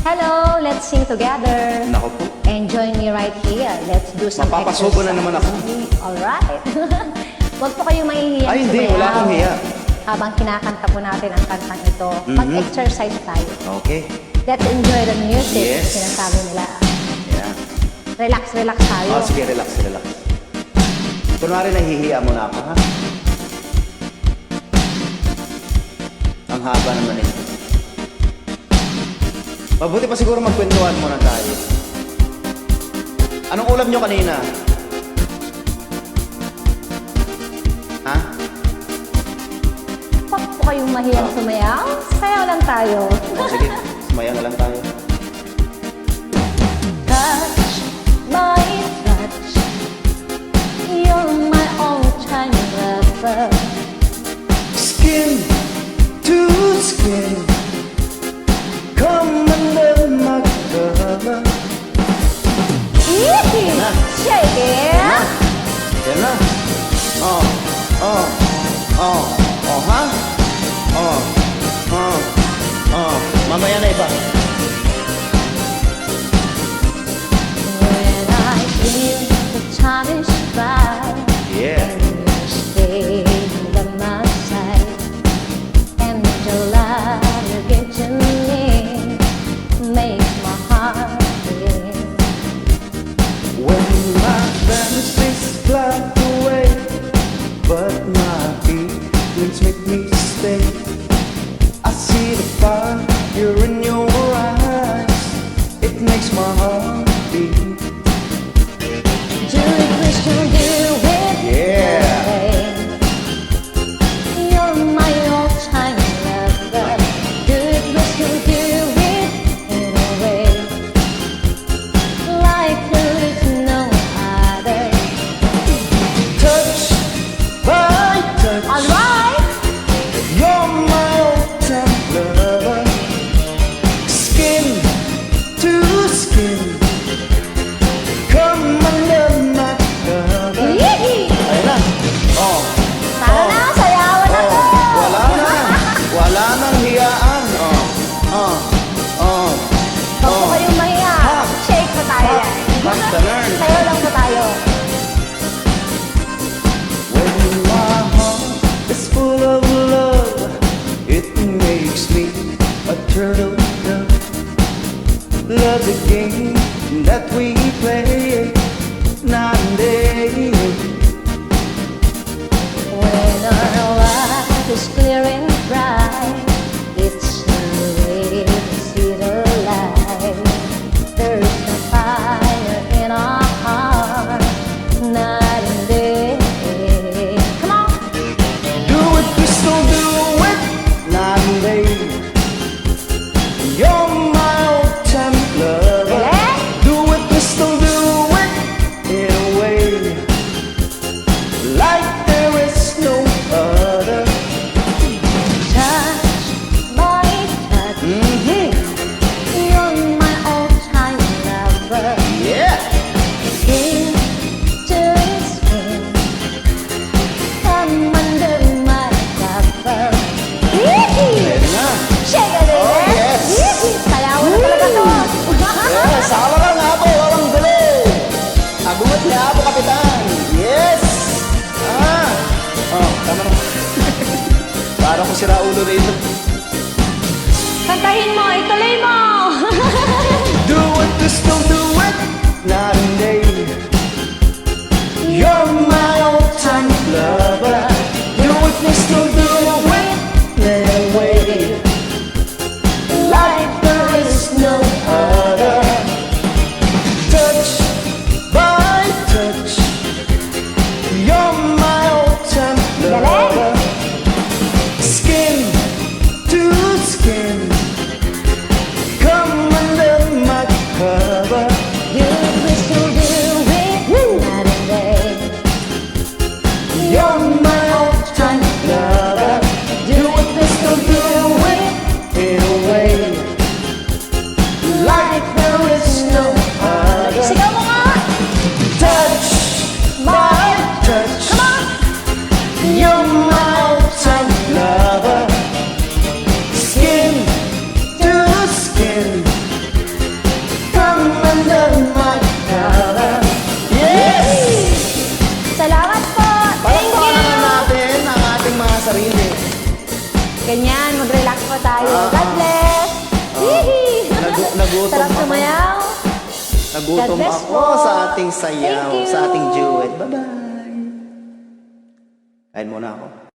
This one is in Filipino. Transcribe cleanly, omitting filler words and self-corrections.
Hello, let's sing together. Nako po. And join me right here. Let's do some Mapapasobo na naman ako. Alright. Huwag po kayong mahihiya. Ay, hindi. Wala akong hiya. Habang kinakanta po natin ang kantang ito, mag-exercise tayo. Okay. Let's enjoy the music. Yes. Sinasabi nila. Yeah. Relax, relax tayo. Oh, sige, relax, relax. Kunwari nahihiya mo na ako, ha? Ang haba naman ito. Mabuti pa siguro magkwentuhan muna tayo. Anong ulam nyo kanina? Ha? Huwag po kayong mahiyang sumayaw. Sayaw lang tayo. Oh, sige, sumaya na lang tayo. Touch my touch. You're my all-time lover. Skin to skin. Come under my cover. Yee! Shake it! Yan na. Oh, oh, oh, oh, ha? Oh, oh, oh. Mamaya na iba. When I feel the time is right, Yeah. you stay by my side, and the love you give to me makes my heart beat. When my fantasies fly away, but my feelings make me stay. I see the fire in your eyes. It makes my heart beat. Do it, wish to do it. Yeah. You're my all-time lover. Do it, wish to do it in a way like there is no other. Touch by touch. Alright. You're my all-time lover. Skin to skin. Come under my cover. Yee! Ayun na. Oh. Tara na, sayawan na to. Wala na. Wala nang hiyaan. Oh. Oh. Oh. Huwag po kayong mahiya. Shake pa tayo yan. Basta learn. Sayaw lang po tayo. When my heart is full of love, it makes me a turtle dove. Love the game that we play night and day. When our life is clear and bright, it's the way to see the light. There's a fire in our heart, night and day. Come on! Do it, Crystal, do it night and day. You're my all-time lover. Yeah. Do it, Crystal, do it in a way like there is no other. Touch my touch. You're my all-time lover. Yeah. Skin to skin, come under my cover. Yee! Pwede na. Shake it, Oh, baby. yes. Yee! Sayawan na talaga to. Yes, awa lang nga po, walang dali. Agungot niya po, Kapitan. Yes. Ah. Oh, tama na. Parang ko sira ulo rito. Kantahin mo, ituloy mo. Do it, Crystal, do it night and day. You're my all-time lover. Do it, Crystal, do it in a way like there is no other. Touch by touch, you're my all-time lover. Skin to skin, Ganyan, mag-relax po tayo. Ah, God bless! Hihi! Nagutom Sarap ako. sumayaw. Nagutom God bless ako po. sa ating sayaw, Thank you. sa ating duet. Bye-bye. Kain muna ako.